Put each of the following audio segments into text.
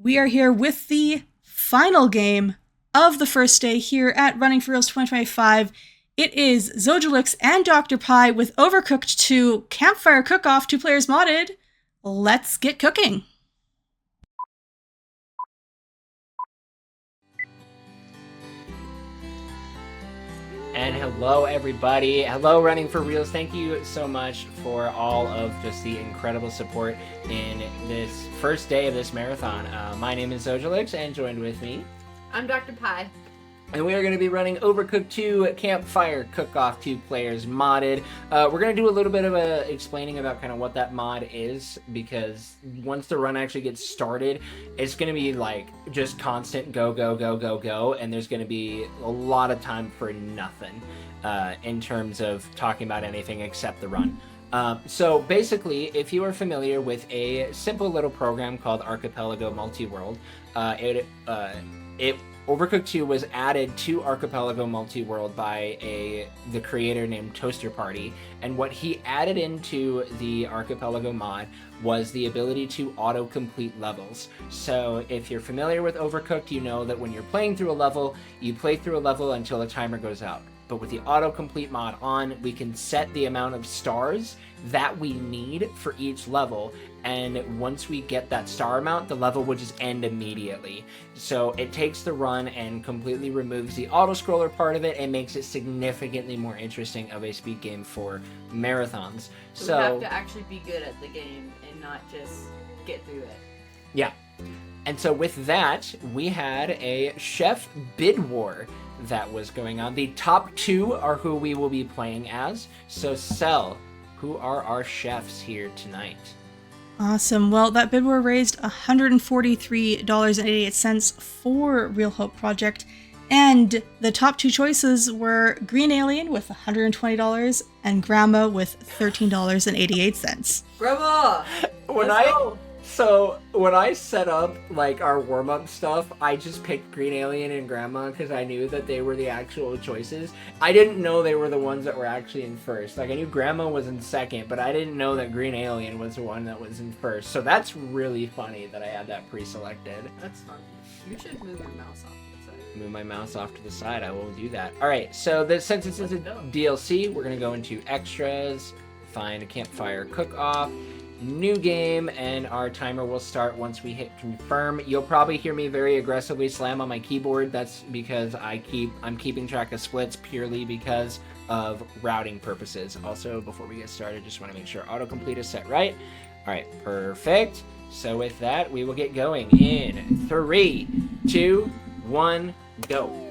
We are here with the final game of the first day here at Running for Reels 2025. It is Zojalyx and Dr. Pie with Overcooked 2 Campfire Cook-Off, 2 players modded. Let's get cooking. And hello, everybody. Hello, Running for Reels. Thank you so much for all of just the incredible support in this first day of this marathon. My name is Zojalyx, and joined with me, I'm Dr. Pie. and we are going to be running Overcooked 2 Campfire Cook-Off, 2 players modded. We're going to do a little bit of explaining about kind of what that mod is, because once the run actually gets started, it's going to be like just constant go, go, go, go, go, and there's going to be a lot of time for nothing in terms of talking about anything except the run. So basically, if you are familiar with a simple little program called Archipelago Multi-World, Overcooked 2 was added to Archipelago Multi-World by the creator named Toaster Party, and what he added into the Archipelago mod was the ability to auto-complete levels. So if you're familiar with Overcooked, you know that when you're playing through a level, you play through a level until the timer goes out. But with the auto-complete mod on, we can set the amount of stars that we need for each level, and once we get that star amount, the level will just end immediately. So it takes the run and completely removes the auto-scroller part of it and makes it significantly more interesting of a speed game for marathons. So we have to actually be good at the game and not just get through it. Yeah. And so with that, we had a chef bid war that was going on. The top 2 are who we will be playing as. So Cell, who are our chefs here tonight? Awesome. Well, that bid war raised $143.88 for Real Hope Project, and the top 2 choices were Green Alien with $120 and Grandma with $13.88. Grandma! When I set up like our warm-up stuff, I just picked Green Alien and Grandma because I knew that they were the actual choices. I didn't know they were the ones that were actually in first. Like, I knew Grandma was in second, but I didn't know that Green Alien was the one that was in first. So that's really funny that I had that pre-selected. That's fun. You should move your mouse off to the side. Move my mouse off to the side. I will do that. All right, so since this is a DLC, we're going to go into extras, find a Campfire Cook-Off, new game, and our timer will start once we hit confirm. You'll probably hear me very aggressively slam on my keyboard. That's because I'm keeping track of splits purely because of routing purposes. Also, before we get started, just want to make sure autocomplete is set right. All right, perfect. So with that, we will get going in 3, 2, 1, go.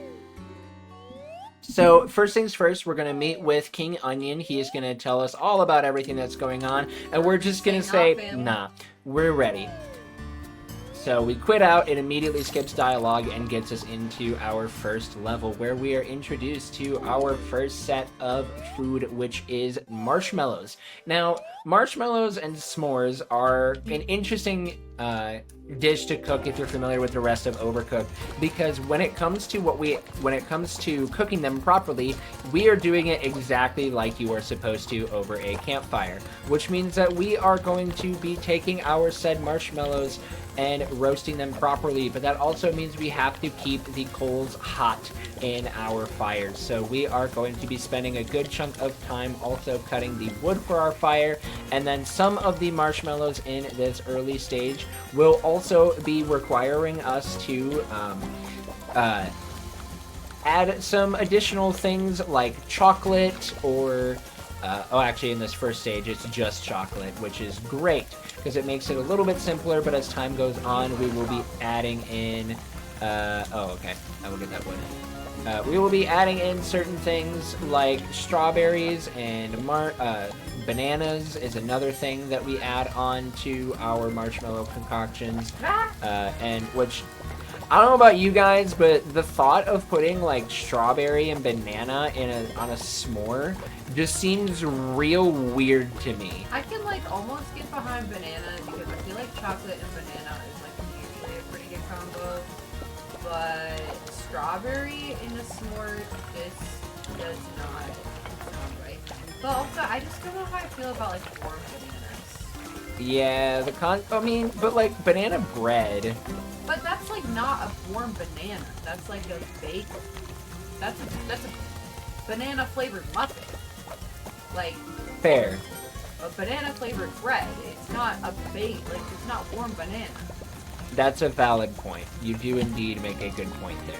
So first things first, we're going to meet with King Onion. He is going to tell us all about everything that's going on, and we're just going to say, nah, we're ready. So we quit out, it immediately skips dialogue and gets us into our first level, where we are introduced to our first set of food, which is marshmallows. Now, marshmallows and s'mores are an interesting dish to cook if you're familiar with the rest of Overcooked, because when it comes to cooking them properly, we are doing it exactly like you are supposed to over a campfire, which means that we are going to be taking our said marshmallows and roasting them properly, but that also means we have to keep the coals hot in our fires. So we are going to be spending a good chunk of time also cutting the wood for our fire, and then some of the marshmallows in this early stage will also be requiring us to add some additional things like chocolate or actually in this first stage it's just chocolate, which is great because it makes it a little bit simpler, but as time goes on we will be adding in I will get that one. We will be adding in certain things like strawberries and bananas is another thing that we add on to our marshmallow concoctions, and which I don't know about you guys, but the thought of putting like strawberry and banana on a s'more just seems real weird to me. I can like almost get behind banana because I feel like chocolate and banana is like usually a pretty good combo, but strawberry in a s'more just does not sound right. But also, I just don't know how I feel about like warm bananas. Yeah, but like banana bread But that's like not a warm banana. That's like a baked. That's a banana flavored muffin. Like Fair. a banana flavored bread. It's not a baked. Like it's not warm banana. That's a valid point. You do indeed make a good point there.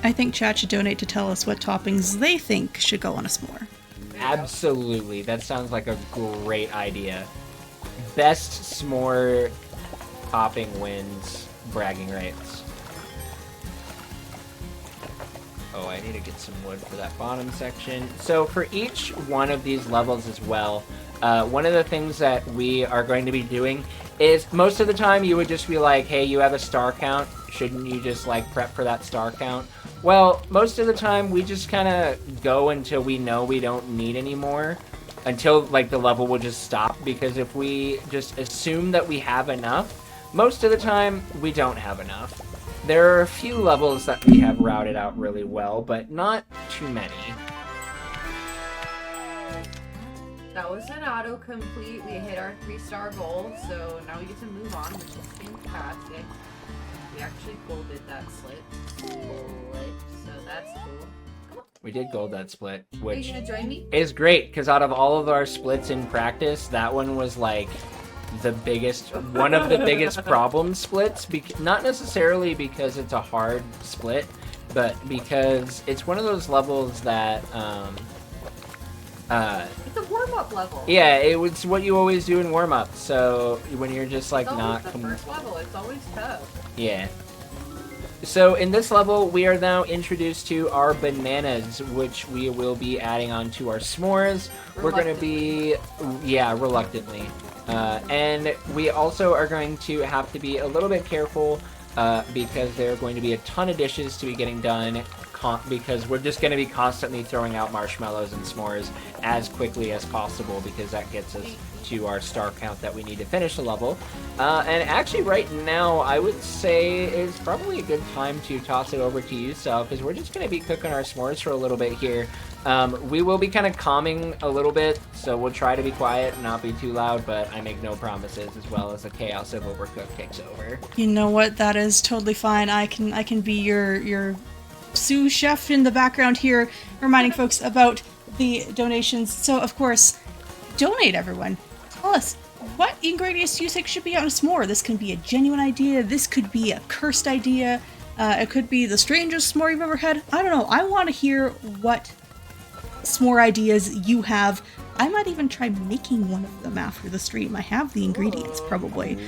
I think chat should donate to tell us what toppings they think should go on a s'more. Absolutely. That sounds like a great idea. Best s'more topping wins bragging rights. Oh, I need to get some wood for that bottom section. So for each one of these levels as well, one of the things that we are going to be doing is most of the time you would just be like, hey, you have a star count. Shouldn't you just like prep for that star count? Well, most of the time we just kind of go until we know we don't need any more. Until like the level will just stop. Because if we just assume that we have enough, most of the time we don't have enough. There are a few levels that we have routed out really well, but not too many. That was an autocomplete. We hit our 3-star goal, so now we get to move on, which is fantastic. We actually golded that split, so that's cool. We did gold that split, Are which you gonna join me? is great, because out of all of our splits in practice, that one was like the biggest, one of the biggest problem splits. Not necessarily because it's a hard split, but because it's one of those levels that, It's a warm-up level. yeah, it was what you always do in warm-up. So when you're just like It's not, always the first level. It's always tough. yeah. So in this level, we are now introduced to our bananas, which we will be adding on to our s'mores. We're going to be, yeah, reluctantly. And we also are going to have to be a little bit careful because there are going to be a ton of dishes to be getting done because we're just going to be constantly throwing out marshmallows and s'mores as quickly as possible because that gets us to our star count that we need to finish the level. And actually right now, I would say it's probably a good time to toss it over to you, Sal, because we're just going to be cooking our s'mores for a little bit here. We will be kind of calming a little bit, so we'll try to be quiet and not be too loud, but I make no promises as well as the chaos of Overcooked takes over. You know what? That is totally fine. I can be your sous chef in the background here, reminding folks about the donations. So, of course, donate, everyone. Tell us, what ingredients do you think should be on a s'more? This can be a genuine idea. This could be a cursed idea. It could be the strangest s'more you've ever had. I don't know. I want to hear what s'more ideas you have. I might even try making one of them after the stream. I have the ingredients, probably.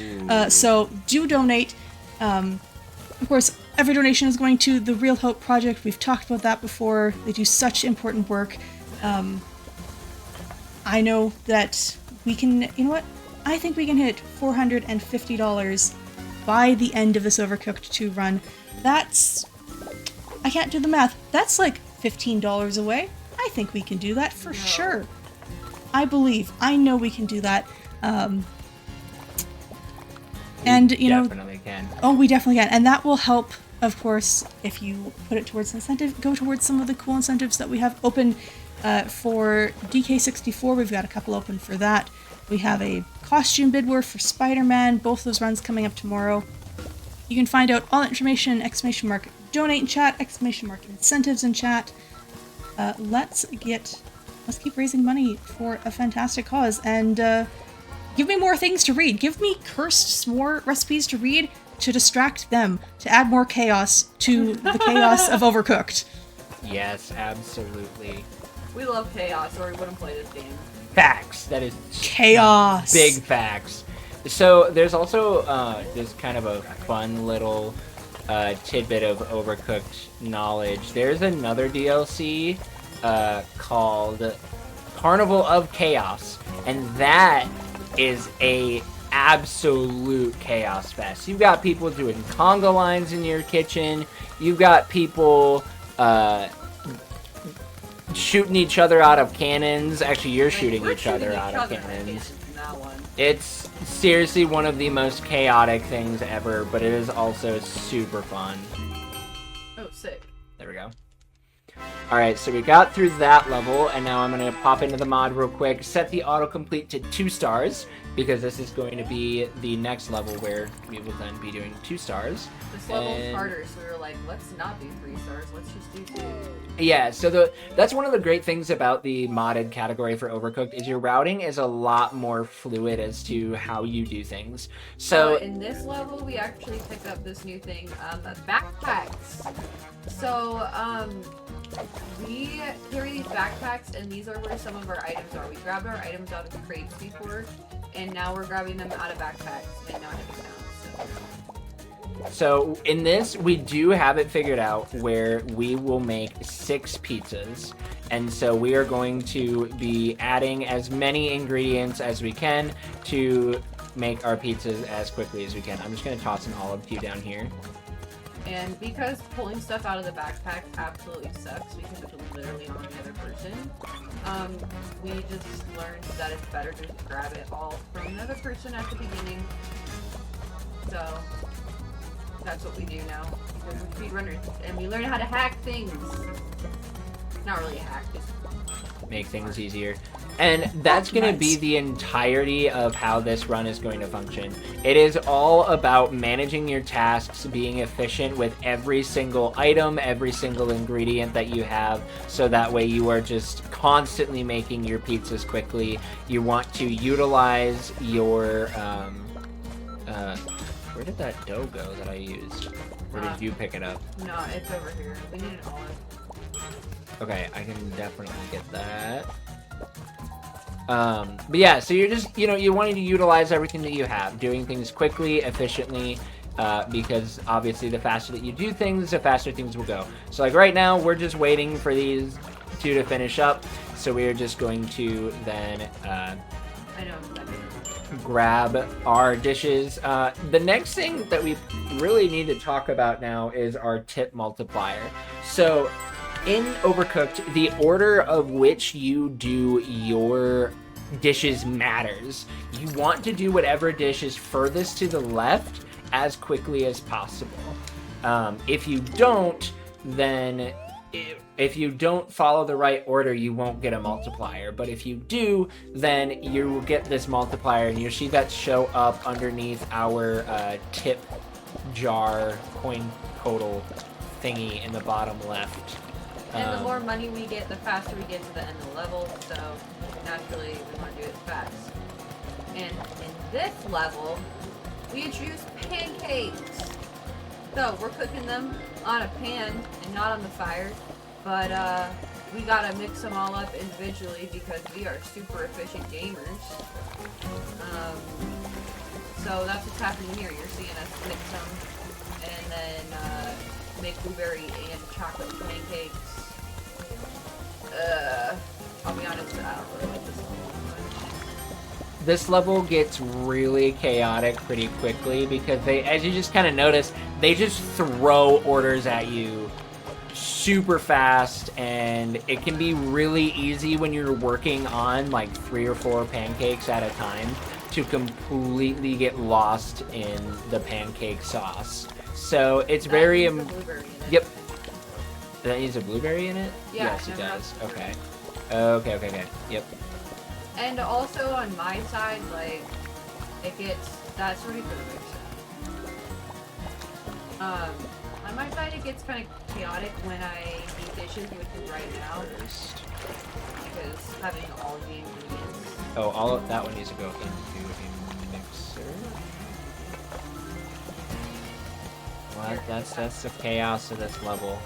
So, do donate. Of course, every donation is going to the Real Hope Project. We've talked about that before. They do such important work. I know that we can, you know what? I think we can hit $450 by the end of this Overcooked 2 run. That's, I can't do the math. That's like $15 away. I think we can do that for sure. I know we can do that. And, you know, Definitely can. Oh, we definitely can. And that will help, of course, if you put it towards incentive, go towards some of the cool incentives that we have open for DK64. We've got a couple open for that. We have a costume bid war for Spider-Man. Both those runs coming up tomorrow. You can find out all information, !donate in chat, !incentives in chat. Let's keep raising money for a fantastic cause. And, give me more things to read. Give me cursed s'more recipes to read to distract them, to add more chaos to the chaos of Overcooked. Yes, absolutely. We love chaos, or we wouldn't play this game. Facts. That is Chaos. big facts. So there's also just kind of a fun little tidbit of Overcooked knowledge. There's another DLC called Carnival of Chaos, and that is a absolute chaos fest. You've got people doing conga lines in your kitchen. You've got people shooting each other out of cannons. Actually, you're shooting each other out of cannons. It's seriously one of the most chaotic things ever, but it is also super fun. Oh, sick. There we go. Alright, so we got through that level, and now I'm going to pop into the mod real quick, set the autocomplete to 2 stars, because this is going to be the next level where we will then be doing 2 stars. This level's harder, so we were like, let's not do 3 stars, let's just do 2. Yeah, so that's one of the great things about the modded category for Overcooked, is your routing is a lot more fluid as to how you do things. So in this level, we actually pick up this new thing, backpacks. So, we carry these backpacks, and these are where some of our items are. We grabbed our items out of crates before, and now we're grabbing them out of backpacks and not heavy sounds. So in this, we do have it figured out where we will make 6 pizzas. And so we are going to be adding as many ingredients as we can to make our pizzas as quickly as we can. I'm just going to toss an olive to you down here. And because pulling stuff out of the backpack absolutely sucks because it's literally on the other person, we just learned that it's better to just grab it all from the other person at the beginning. So that's what we do now because we're speedrunners and we learn how to hack things. Not really a hack, just make things easier. And that's going to be the entirety of how this run is going to function. It is all about managing your tasks, being efficient with every single item, every single ingredient that you have, so that way you are just constantly making your pizzas quickly. You want to utilize your, where did that dough go that I used? Where did you pick it up? No, it's over here. We need an olive. Okay, I can definitely get that. But yeah, so you're just, you're wanting to utilize everything that you have, doing things quickly, efficiently, because obviously the faster that you do things, the faster things will go. So like right now, we're just waiting for these 2 to finish up. So we are just going to then, grab our dishes. The next thing that we really need to talk about now is our tip multiplier. So in Overcooked, the order of which you do your dishes matters. You want to do whatever dish is furthest to the left as quickly as possible. If you don't, then if you don't follow the right order, you won't get a multiplier. But if you do, then you will get this multiplier, and you'll see that show up underneath our tip jar coin total thingy in the bottom left. And the more money we get, the faster we get to the end of the level, so naturally we want to do it fast. And in this level, we introduce pancakes. So we're cooking them on a pan and not on the fire, but we gotta mix them all up individually because we are super efficient gamers. So that's what's happening here. You're seeing us mix them and then make blueberry and chocolate pancakes. I'll be honest, I don't really like this one. This level gets really chaotic pretty quickly because they, as you just kind of notice, they just throw orders at you super fast, and it can be really easy when you're working on like 3 or 4 pancakes at a time to completely get lost in the pancake sauce. So it's very yep. That needs a blueberry in it? Yeah, yes, it does. Okay. Okay. Yep. And also on my side, like, it gets, that's already for the mix. On my side, it gets kind of chaotic when I do dishes, which is right now. Because having all the ingredients. Oh, all of that one needs to go into a mixer. Well, that's the chaos of this level.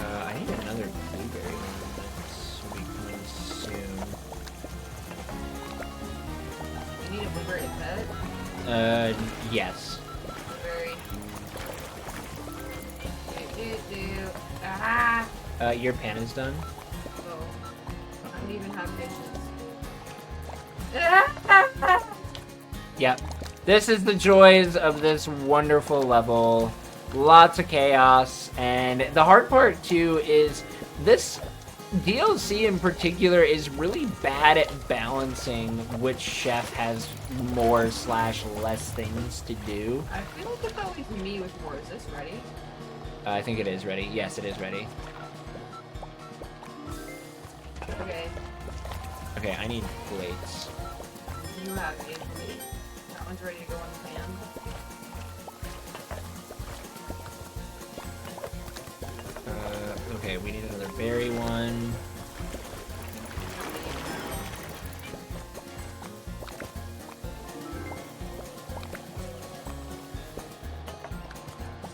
I need another blueberry one that's becoming soon. You need a blueberry to cut? Yes. Blueberry. Ah! Your pan is done? Oh. I don't even have dishes. Yep. This is the joys of this wonderful level. Lots of chaos, and the hard part too is this DLC in particular is really bad at balancing which chef has more / less things to do. I feel like it's always me with more. Is this ready? I think it is ready. Yes, it is ready. Okay. Okay, I need plates. You have a plate. That one's ready to go in the pan. Okay, we need another berry one.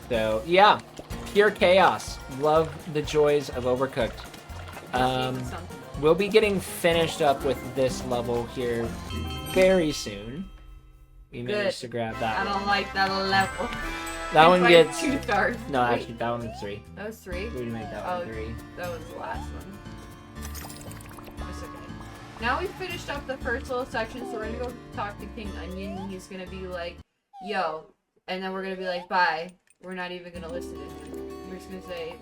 So, yeah. Pure chaos. Love the joys of Overcooked. We'll be getting finished up with this level here very soon. We managed to grab that I one. don't like that level. That one like gets 2 stars. No, actually, that one was 3. That was 3? We made that one 3. That was the last one. It's okay. Now we've finished up the first little section, so we're gonna go talk to King Onion, and he's gonna be like, yo. And then we're gonna be like, bye. We're not even gonna listen to him. We're just gonna say,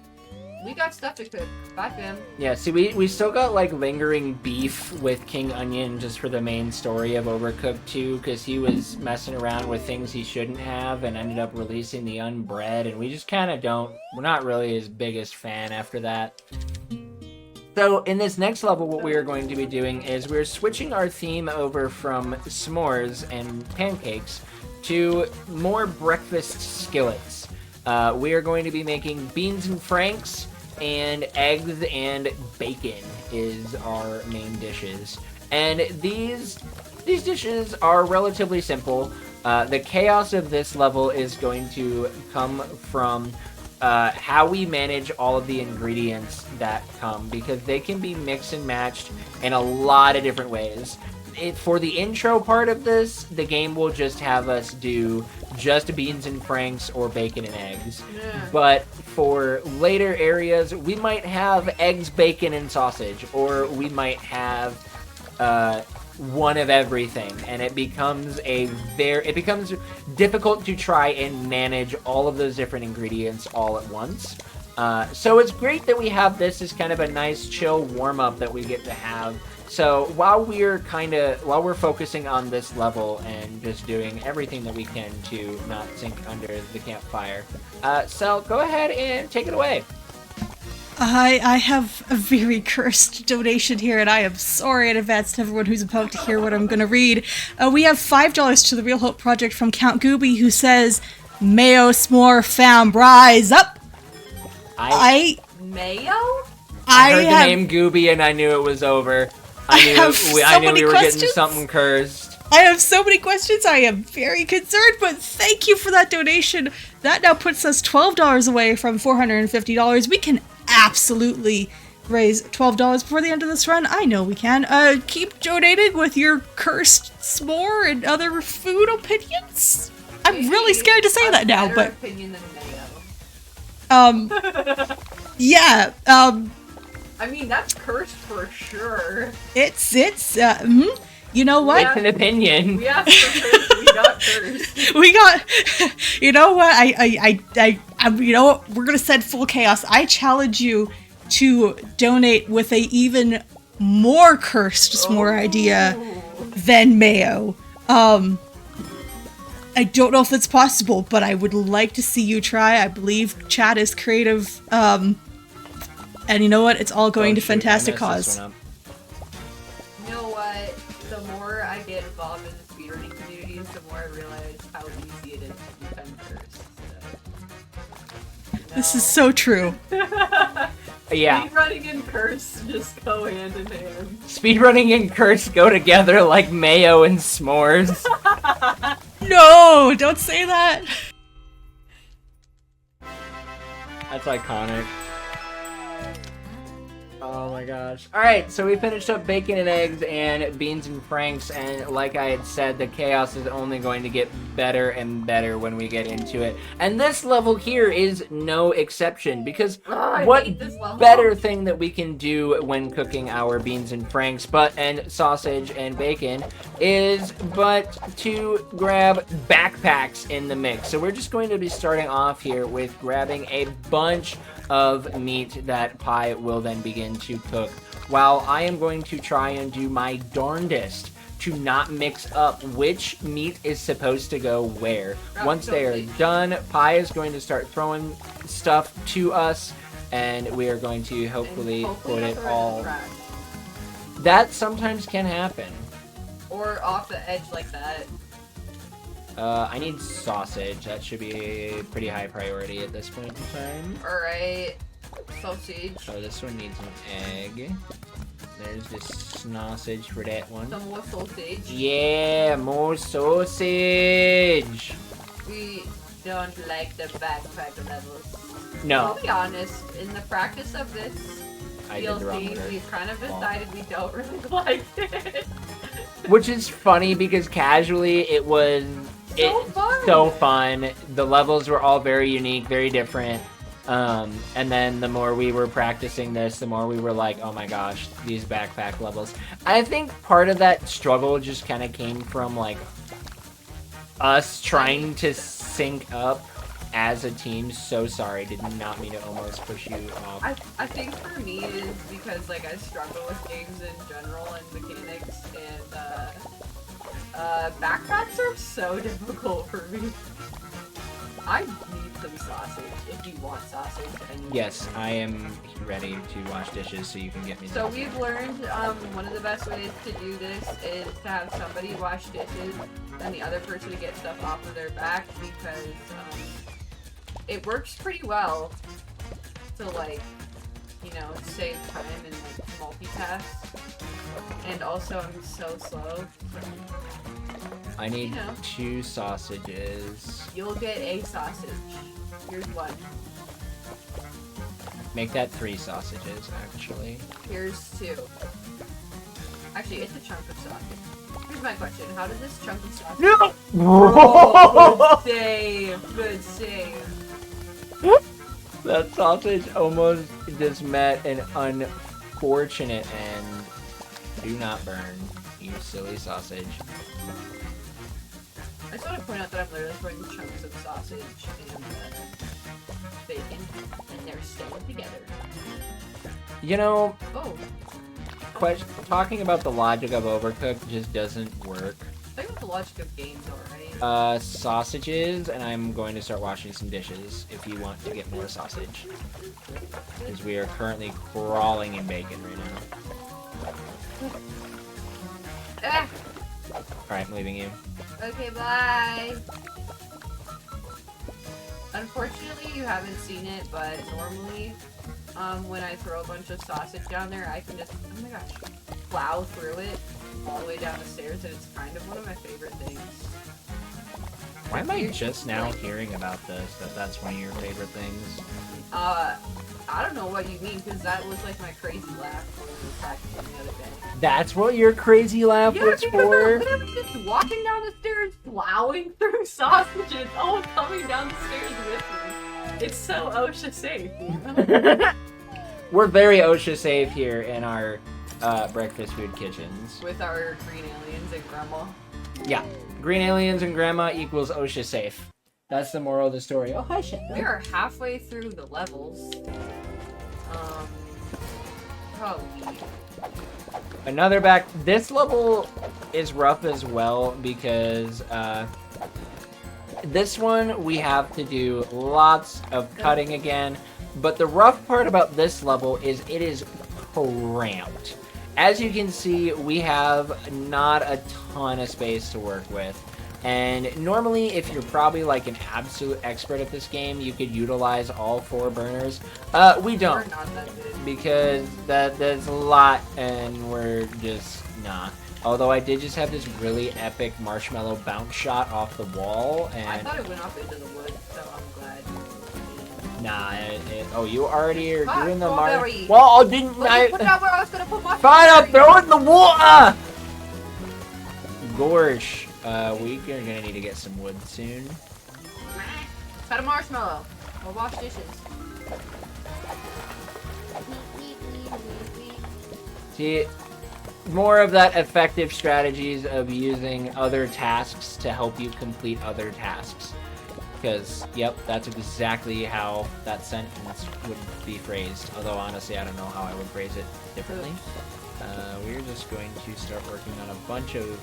we got stuff to cook. Bye, fam. Yeah, see, we still got, like, lingering beef with King Onion just for the main story of Overcooked 2, because he was messing around with things he shouldn't have and ended up releasing the unbread, and we just kind of we're not really his biggest fan after that. So, in this next level, what we are going to be doing is we're switching our theme over from s'mores and pancakes to more breakfast skillets. We are going to be making beans and franks, and eggs and bacon is our main dishes. And these dishes are relatively simple. The chaos of this level is going to come from how we manage all of the ingredients that come, because they can be mixed and matched in a lot of different ways. For the intro part of this, the game will just have us do just beans and franks or bacon and eggs. Yeah. But for later areas, we might have eggs, bacon, and sausage, or we might have one of everything, and it becomes difficult to try and manage all of those different ingredients all at once. So it's great that we have this as kind of a nice chill warm-up that we get to have. So while we're focusing on this level and just doing everything that we can to not sink under the campfire, Sel, go ahead and take it away. I have a very cursed donation here, and I am sorry in advance to everyone who's about to hear what I'm going to read. We have $5 to the Real Hope Project from Count Gooby, who says, Mayo S'more fam, rise up! Mayo? I heard the name Gooby and I knew it was over. I knew we were getting something cursed. I have so many questions. I am very concerned, but thank you for that donation. That now puts us $12 away from $450. We can absolutely raise $12 before the end of this run. I know we can. Keep donating with your cursed s'more and other food opinions. I'm really scared to say that now, but opinion than mayo. Yeah. I mean, that's cursed for sure. It's you know what? It's an opinion. We asked for cursed, we got cursed. We got, you know what? You know what? We're gonna send full chaos. I challenge you to donate with a even more cursed s'more idea than mayo. I don't know if it's possible, but I would like to see you try. I believe Chad is creative. And you know what? It's all going to fantastic cause. You know what? The more I get involved in the speedrunning communities, the more I realize how easy it is to become cursed. So, This is so true. Yeah. Speedrunning and curse just go hand in hand. Speedrunning and curse go together like mayo and s'mores. No, don't say that. That's iconic. Oh my gosh. Alright, so we finished up bacon and eggs and beans and franks, and like I had said, the chaos is only going to get better and better when we get into it. And this level here is no exception, because what better thing that we can do when cooking our beans and franks and sausage and bacon is but to grab backpacks in the mix. So we're just going to be starting off here with grabbing a bunch of meat that Pi will then begin to cook, while I am going to try and do my darndest to not mix up which meat is supposed to go where. Once they are Sausage. done, Pi is going to start throwing stuff to us, and we are going to hopefully put not it throw in all... the trash. That sometimes can happen. Or off the edge like that. I need sausage. That should be a pretty high priority at this point in time. Alright. Sausage. Oh, this one needs an egg. There's this sausage for that one. Some more sausage. Yeah, more sausage! We don't like the backpack levels. No, I'll be honest, in the practice of this I did the wrong DLC, order. we've kind of decided we don't really like it. Which is funny because casually it was so fun. The levels were all very unique, very different. And then the more we were practicing this, the more we were like, oh my gosh, these backpack levels. I think part of that struggle just kind of came from like us trying to sync up as a team. So sorry, did not mean to almost push you off. I think for me it is because like I struggle with games in general and mechanics, and backpacks are so difficult for me. I need some sausage if you want sausage. And Yes, I am ready to wash dishes so you can get me So some. we've learned one of the best ways to do this is to have somebody wash dishes and the other person to get stuff off of their back, because it works pretty well to like, you know, save time and like multitask. And also I'm so slow. I need you know. 2 sausages. You'll get a sausage. Here's one. Make that 3 sausages, actually. Here's 2. Actually, it's a chunk of sausage. Here's my question. How does this chunk of sausage... No! Oh, good save. Good save. That sausage almost just met an unfortunate end. Do not burn, you silly sausage. I just want to point out that I'm literally putting chunks of sausage and bacon, and they're staying together. You know, Oh, talking about the logic of Overcooked just doesn't work. think about the logic of games already. Sausages, and I'm going to start washing some dishes if you want to get more sausage. Because we are currently crawling in bacon right now. Ah! Alright, I'm leaving you. Okay, bye! Unfortunately, you haven't seen it, but normally, when I throw a bunch of sausage down there, I can just, oh my gosh, plow through it all the way down the stairs, and it's kind of one of my favorite things. Why am I just now hearing about this, that's one of your favorite things? I don't know what you mean, because that was like my crazy laugh when we were practicing the other day. That's what your crazy laugh Yeah, was because for? I'm literally just walking down the stairs, plowing through sausages, all coming down the stairs with me. It's so OSHA safe. You know? We're very OSHA safe here in our breakfast food kitchens. With our green aliens and grandma. Yeah, green aliens and grandma equals OSHA safe. That's the moral of the story. Oh, hi, shit. We are halfway through the levels. Probably. Another back. This level is rough as well because this one we have to do lots of cutting again. But the rough part about this level is it is cramped. As you can see, we have not a ton of space to work with. And normally, if you're probably like an absolute expert at this game, you could utilize all 4 burners. We don't. We're not that good. Because that's a lot, and we're just nah. Although I did just have this really epic marshmallow bounce shot off the wall, I and thought it went off into the woods, so I'm glad. nah. Oh, you already are Hot doing the strawberry. Well, didn't Let me put it out where I was gonna put my Fine, I'll strawberry. throw it in the water. Gorsh. We are gonna need to get some wood soon. Cut a marshmallow. Or wash dishes. See, more of that effective strategies of using other tasks to help you complete other tasks. Because, yep, that's exactly how that sentence would be phrased. Although, honestly, I don't know how I would phrase it differently. We're just going to start working on a bunch of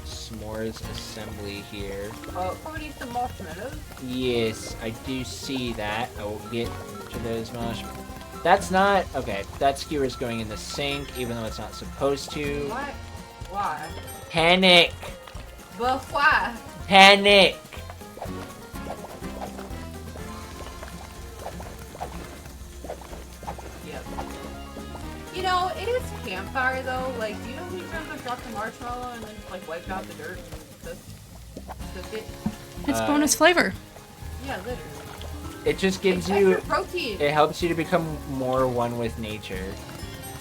s'mores assembly here. Oh, we need some marshmallows. Yes, I do see that. I will get to those marshmallows. That's not... Okay, that skewer's going in the sink, even though it's not supposed to. What? Why? Panic! But why? Panic! Yep. You know, it is Campfire though. Like, do you know how many times I've dropped the marshmallow and then like wiped out the dirt and cooked it? It's bonus flavor. Yeah, literally. It just gives It's you... extra protein. It helps you to become more one with nature.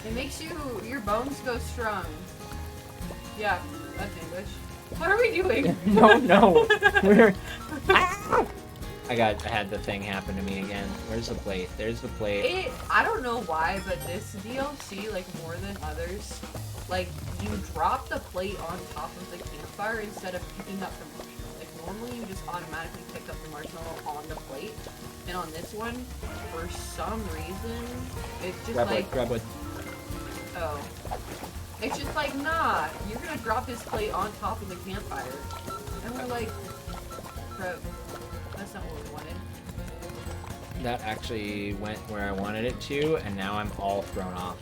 It makes your bones go strong. Yeah, that's English. What are we doing? No. We're... Ah! I had the thing happen to me again. Where's the plate? There's the plate. I don't know why, but this DLC, like more than others, like you drop the plate on top of the campfire instead of picking up the marshmallow. Like normally you just automatically pick up the marshmallow on the plate, and on this one, for some reason, it's just Grab one. Oh. It's just like, nah, you're gonna drop this plate on top of the campfire. And we're like, bro, that's not what we wanted. That actually went where I wanted it to, and now I'm all thrown off.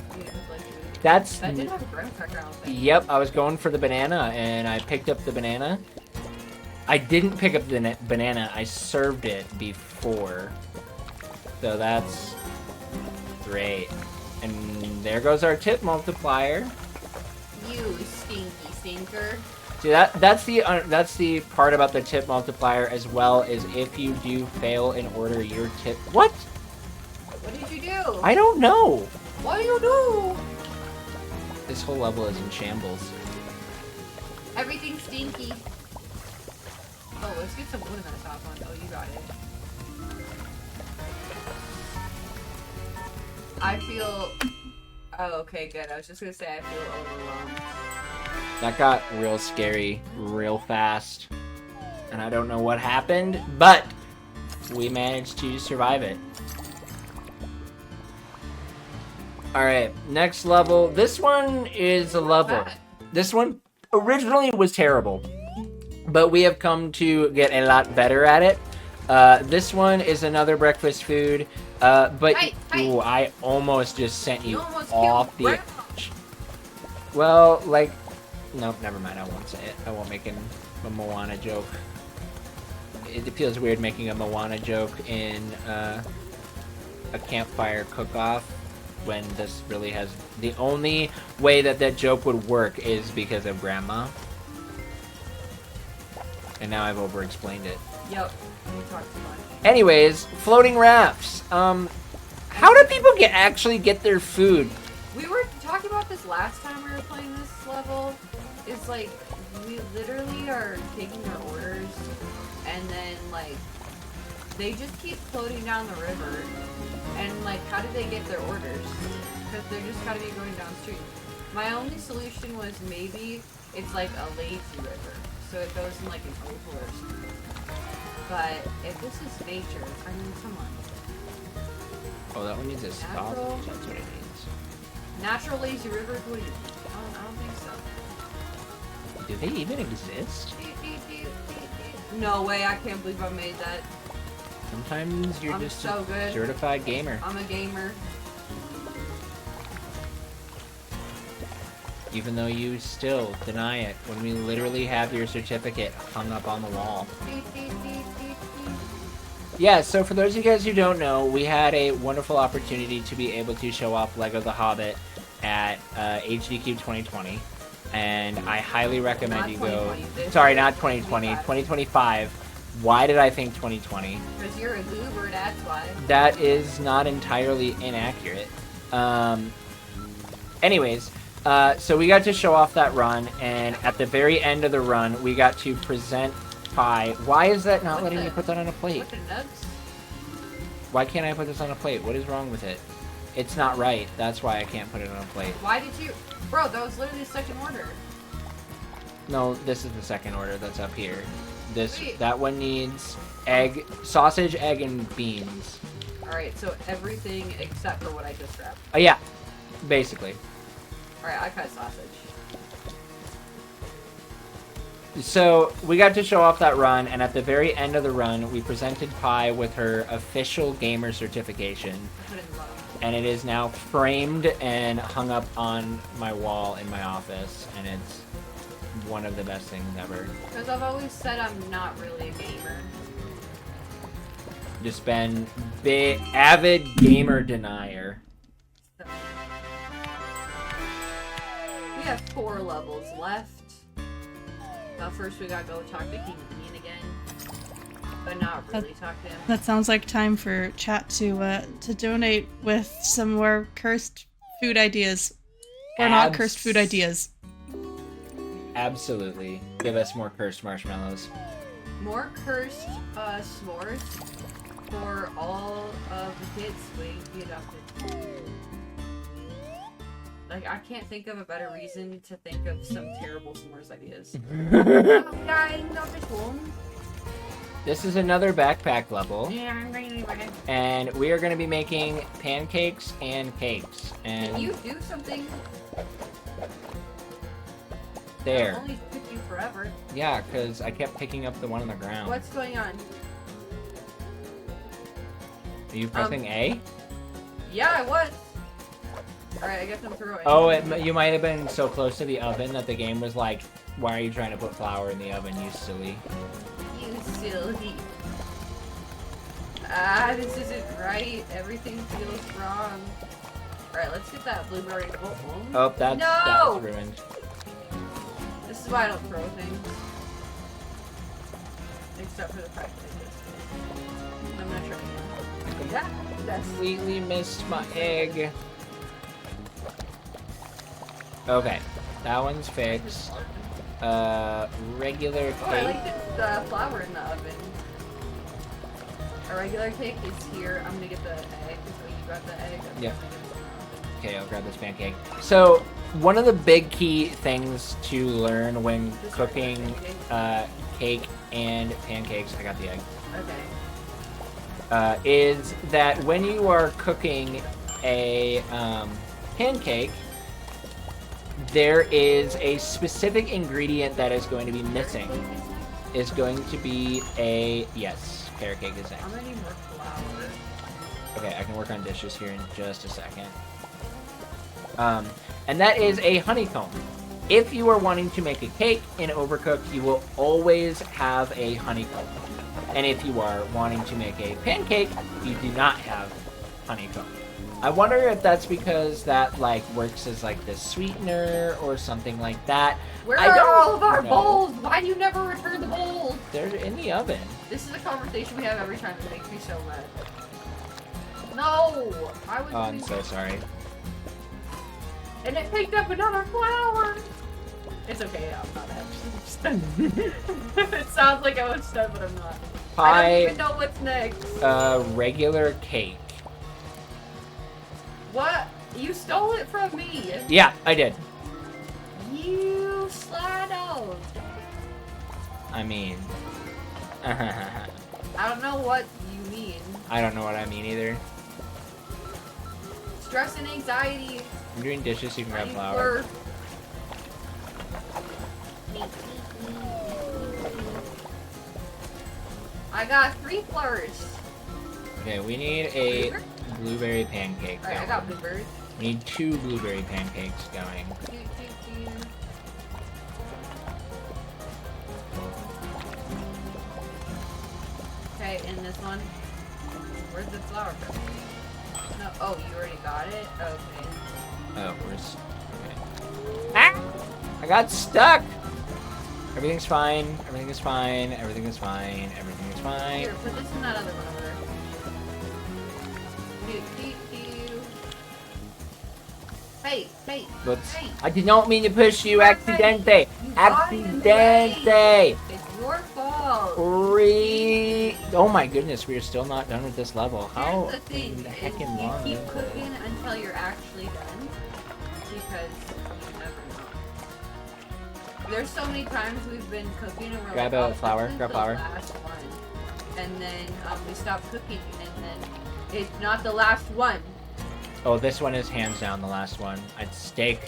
Yeah, like, That's... that did have a graham cracker, I don't think. Yep, I was going for the banana, and I picked up the banana. I didn't pick up the banana, I served it before. So that's great. And there goes our tip multiplier. You stinky stinker. See, that's the part about the tip multiplier as well, is if you do fail in order your tip... What? What did you do? I don't know. What do you do? This whole level is in shambles. Everything's stinky. Oh, let's get some wood in that top one. Oh, you got it. I feel... Oh, okay, good. I was just gonna say I feel overwhelmed. That got real scary real fast. And I don't know what happened, but we managed to survive it. Alright, next level. This one is a level. This one originally was terrible, but we have come to get a lot better at it. This one is another breakfast food, but ooh, I almost just sent you off the edge. Well, like, nope, never mind. I won't say it. I won't make a Moana joke. It feels weird making a Moana joke in a campfire cook-off when this really has... The only way that joke would work is because of Grandma. And now I've over-explained it. Yep, you talked too much. Anyways, floating rafts. How do people actually get their food? We were talking about this last time we were playing this level. It's like, we literally are taking their orders, and then, like, they just keep floating down the river. And, like, how do they get their orders? Because they're just gotta be going downstream. My only solution was maybe it's like a lazy river. So it goes in like an oval or something. But if this is nature, I mean, come on. Oh, that one needs a stop. Natural. That's what it needs. Natural lazy rivers? What do you think? I don't think so. Do they even exist? No way, I can't believe I made that. Sometimes you're I'm just so a good. certified gamer. I'm a gamer. Even though you still deny it when we literally have your certificate hung up on the wall. Yeah, so for those of you guys who don't know, we had a wonderful opportunity to be able to show off LEGO The Hobbit at HDQ 2020. And I highly recommend you go... Sorry, not 2020, 2025. Why did I think 2020? Because you're a goober, that's why. That is not entirely inaccurate. Anyways, so we got to show off that run, and at the very end of the run, we got to present pie. Why is that not letting me put that on a plate? What the nuts? Why can't I put this on a plate? What is wrong with it? It's not right. That's why I can't put it on a plate. Why did you... Bro, that was literally the second order. No, this is the second order that's up here. Wait. That one needs egg, sausage, egg, and beans. Alright, so everything except for what I just grabbed. Yeah, basically. Alright, I cut sausage. So we got to show off that run, and at the very end of the run, we presented Pi with her official gamer certification. Put it in the bottom. And it is now framed and hung up on my wall in my office, and it's one of the best things ever. Because I've always said I'm not really a gamer. Just been avid gamer denier. So. We have 4 levels left. First we gotta go talk to King Onion again. But not really talk to him. That sounds like time for chat to donate with some more cursed food ideas. Or not cursed food ideas. Absolutely. Give us more cursed marshmallows. More cursed s'mores for all of the kids waiting to be adopted. Like, I can't think of a better reason to think of some terrible s'mores ideas. This is another backpack level. Yeah, I'm going to be back. And we are going to be making pancakes and cakes. And Can you do something? there. It only took you forever. Yeah, because I kept picking up the one on the ground. What's going on? Are you pressing A? Yeah, I was. Alright, I guess I'm throwing. Oh, you might have been so close to the oven that the game was like, why are you trying to put flour in the oven, you silly? You silly. Ah, this isn't right. Everything feels wrong. Alright, let's get that blueberry bowl. Oh, that's ruined. This is why I don't throw things. Except for the fact that I just I'm gonna try again. Yeah, that's Completely missed my egg. Okay, that one's fixed. Regular cake. Oh, I like the flour in the oven. A regular cake is here. I'm gonna get the egg. So you got the egg. Yep. Okay, I'll grab this pancake. So, one of the big key things to learn when cooking cake and pancakes, I got the egg, Okay. is that when you are cooking a pancake, there is a specific ingredient that is going to be missing. Is going to be a, yes, carrot cake is next. I'm gonna need more flour. Okay, I can work on dishes here in just a second. And that is a honeycomb. If you are wanting to make a cake in Overcooked, you will always have a honeycomb. And if you are wanting to make a pancake, you do not have honeycomb. I wonder if that's because that like works as like the sweetener or something like that. Where I are don't all of our know. bowls? Why do you never return the bowls? They're in the oven. This is a conversation we have every time. It makes me so mad. No! I was. Oh, I'm so sorry. And it picked up another flower! It's okay, I'm not actually stunned. It sounds like I was stunned, but I'm not. I don't even know what's next. Regular cake. What? You stole it from me! Yeah, I did. You slide-o! I mean... I don't know what you mean. I don't know what I mean either. Stress and anxiety. I'm doing dishes, so you can grab I need flour. I got 3 flours. Okay, we need a blueberry pancake Alright, I going. got blueberries. We need 2 blueberry pancakes going. Okay, and this one. Where's the flour from? No, oh, you already got it? Okay. Oh, where's... Okay. Ah! I got stuck! Everything's fine. Everything is fine. Everything is fine. Everything is fine. Here, put this in that other one over there. Hey, hey, Let's... hey. I did not mean to push you, accidente! You got in the Accidente! way. It's your fault. Oh my goodness, we are still not done with this level. How Here's the thing, in the is heckin' you long keep is cooking it? until you're actually done, because you never know. There's so many times we've been cooking and we're Grab like, a flour, this is grab the flour. last one. And then we stop cooking, and then it's not the last one. Oh, this one is hands down the last one. I'd steak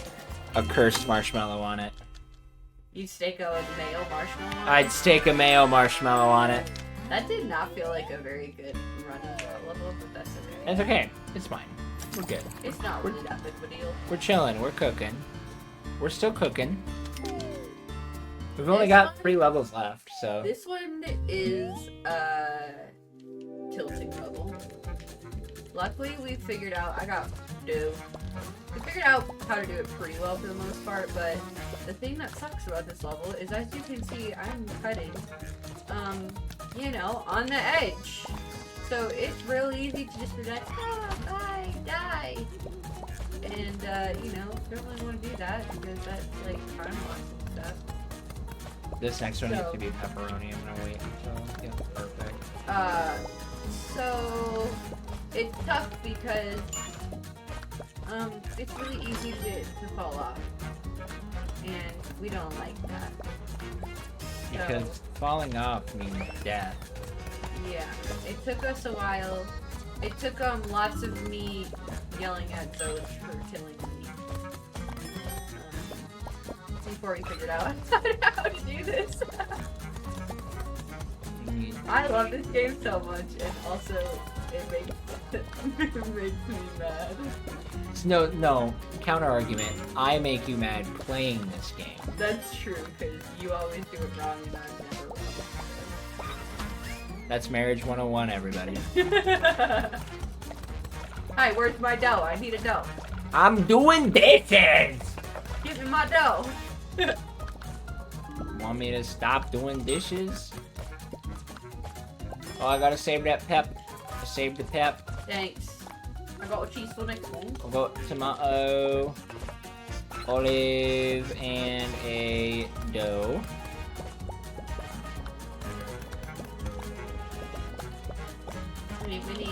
a cursed marshmallow on it. You'd stake a mayo marshmallow on it? I'd stake a mayo marshmallow on it. That did not feel like a very good run of that level, but that's okay. It's okay. It's fine. We're good. It's not really that big of a deal. We're chilling. We're cooking. We're still cooking. We've only got 3 levels left, so... This one is a tilting level. Luckily, we figured out... We figured out how to do it pretty well for the most part, but the thing that sucks about this level is, as you can see, I'm cutting, you know, on the edge. So it's real easy to just be like, ah, bye, die. And, you know, don't really want to do that because that's, like, time loss and stuff. This next one needs to be pepperoni. I'm gonna wait until it's perfect. So it's tough because it's really easy to fall off, and we don't like that. Because falling off means death. Yeah, it took us a while. It took lots of me yelling at Zoj for killing me. Before we figured out how to do this. I love this game so much, and also it makes me mad. No, counter argument. I make you mad playing this game. That's true, because you always do it wrong and I never will. That's marriage 101, everybody. Hi, where's my dough? I need a dough. I'm doing dishes! Give me my dough. Want me to stop doing dishes? Oh, I gotta save that pep. I saved the pep. Thanks. I got a cheese for next one. I've got tomato, olive, and a dough. Mini.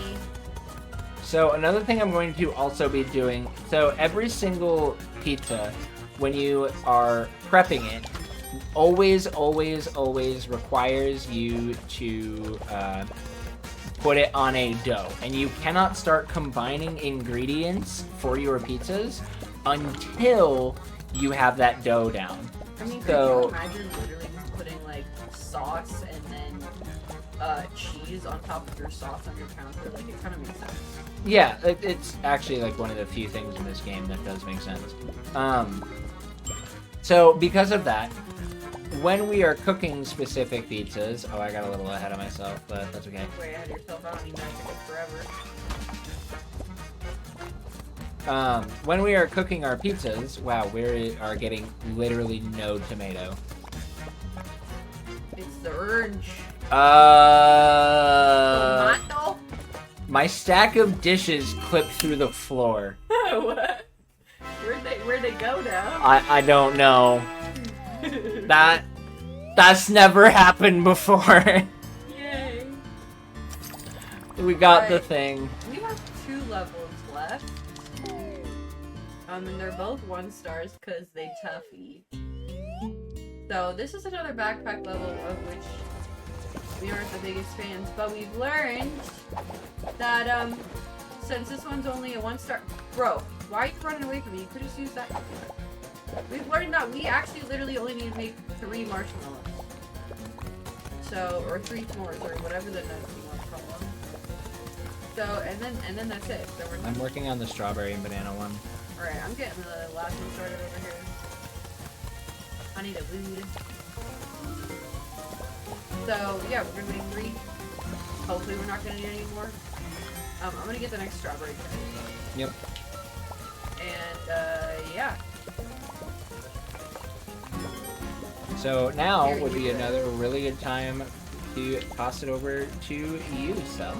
So another thing I'm going to also be doing, so every single pizza, when you are prepping it, always requires you to put it on a dough. And you cannot start combining ingredients for your pizzas until you have that dough down. I mean, so, could you imagine literally just putting like sauce and then cheese on top of your sauce on your counter? Like, it kind of makes sense. Yeah, it's actually like one of the few things in this game that does make sense. So because of that, when we are cooking specific pizzas, oh, I got a little ahead of myself, but that's okay. Way ahead of yourself. I don't need that to cook forever. When we are cooking our pizzas, wow, we are getting literally no tomato. It's the orange. Tomato? My stack of dishes clipped through the floor. What? Where'd they go now? I don't know. That's never happened before. Yay. We got the thing. We have 2 levels left. And they're both 1 stars because they toughy. So this is another backpack level of which we aren't the biggest fans, but we've learned that since this one's only a 1 star, bro, why are you running away from me? You could just use that. We've learned that we actually literally only need to make 3 marshmallows. So, or 3 s'mores, or whatever the nuts you want to call them. So, and then that's it. So we're I'm working on the strawberry and banana one. Alright, I'm getting the last one started over here. I need a food. So, yeah, we're gonna make 3. Hopefully we're not gonna need any more. I'm gonna get the next strawberry tray. Yep. And, yeah. So now would be another really good time to toss it over to you, Sel.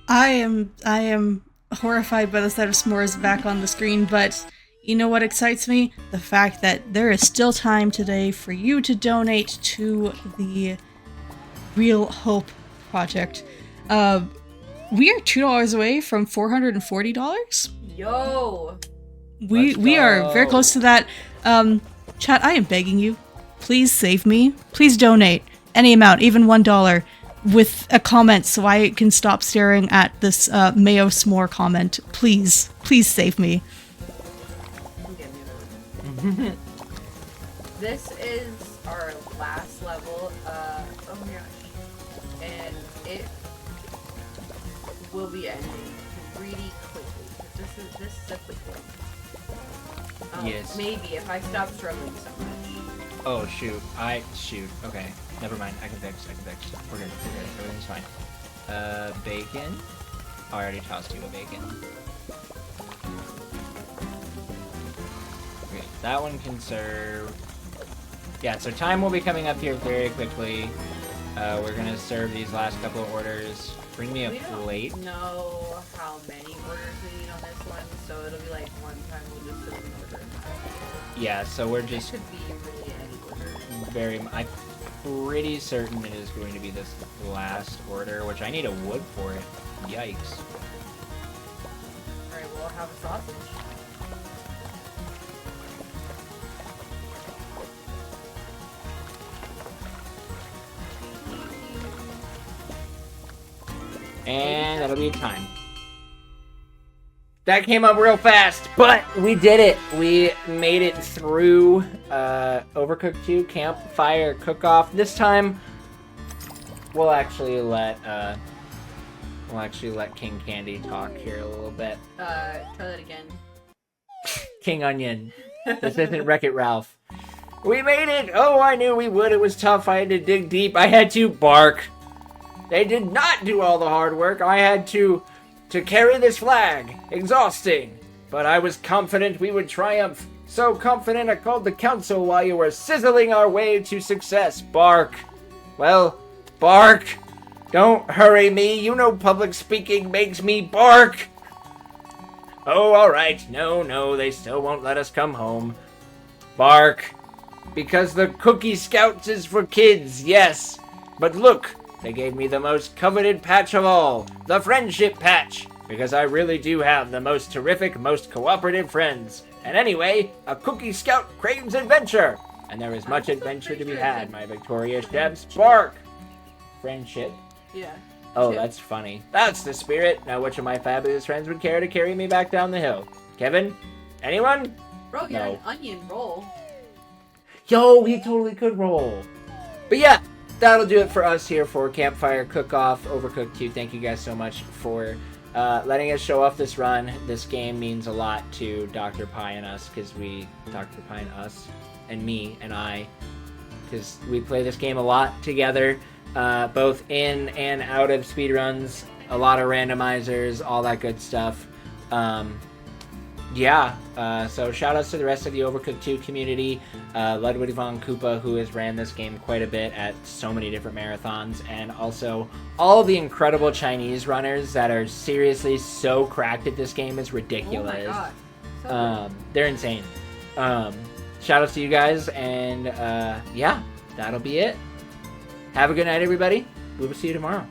I am horrified by the sight of s'mores back on the screen, but you know what excites me? The fact that there is still time today for you to donate to the Real Hope Project. We are $2 away from $440. Yo! We are very close to that. Chat, I am begging you. Please save me. Please donate. Any amount, even $1, with a comment so I can stop staring at this Mayo S'more comment. Please. Please save me. I'm This is our last level. Oh my gosh. And it will be ending really quickly. This is a quick one. Yes. Maybe if I stop struggling so much. Oh shoot. Shoot. Okay. Never mind. I can fix. We're good. Everything's fine. Bacon. Oh, I already tossed you a bacon. Okay, that one can serve. Yeah, so time will be coming up here very quickly. We're gonna serve these last couple of orders. Bring me a plate. We don't know how many orders we need on this one, so it'll be like one time we'll just serve an order. Yeah, so we're just It could be really any order. very. I'm pretty certain it is going to be this last order, which I need a wood for it. Yikes. Alright, we'll have a sausage. And that'll be time. That came up real fast, but we did it. We made it through Overcooked 2 Campfire Cook-Off. This time, we'll actually let King Candy talk here a little bit. Try that again. King Onion. This isn't Wreck-It Ralph. We made it! Oh, I knew we would. It was tough. I had to dig deep. I had to bark. They did not do all the hard work. I had to carry this flag. Exhausting. But I was confident we would triumph. So confident I called the council while you were sizzling our way to success. Bark. Well, bark. Don't hurry me. You know public speaking makes me bark. Oh, alright. No, they still won't let us come home. Bark. Because the Cookie Scouts is for kids, yes. But look, they gave me the most coveted patch of all. The Friendship Patch. Because I really do have the most terrific, most cooperative friends. And anyway, a Cookie Scout craves adventure. And there is much adventure to be had, my victorious chefs. Bark. Friendship. Yeah. Oh, Chip. that's funny. That's the spirit. Now, which of my fabulous friends would care to carry me back down the hill? Kevin? Anyone? Bro, you're No. an onion roll. Yo, he totally could roll. But yeah, that'll do it for us here for Campfire Cook-Off Overcooked 2. Thank you guys so much for letting us show off this run. This game means a lot to Dr. Pie and us, because Dr. Pie and us, and me and I, because we play this game a lot together, both in and out of speedruns, a lot of randomizers, all that good stuff. So shout outs to the rest of the Overcooked 2 community, Ludwig von Koopa, who has ran this game quite a bit at so many different marathons, and also all the incredible Chinese runners that are seriously so cracked at this game. It's ridiculous. Oh my god. So They're insane. Shout outs to you guys, and yeah, that'll be it. Have a good night, everybody. We will see you tomorrow.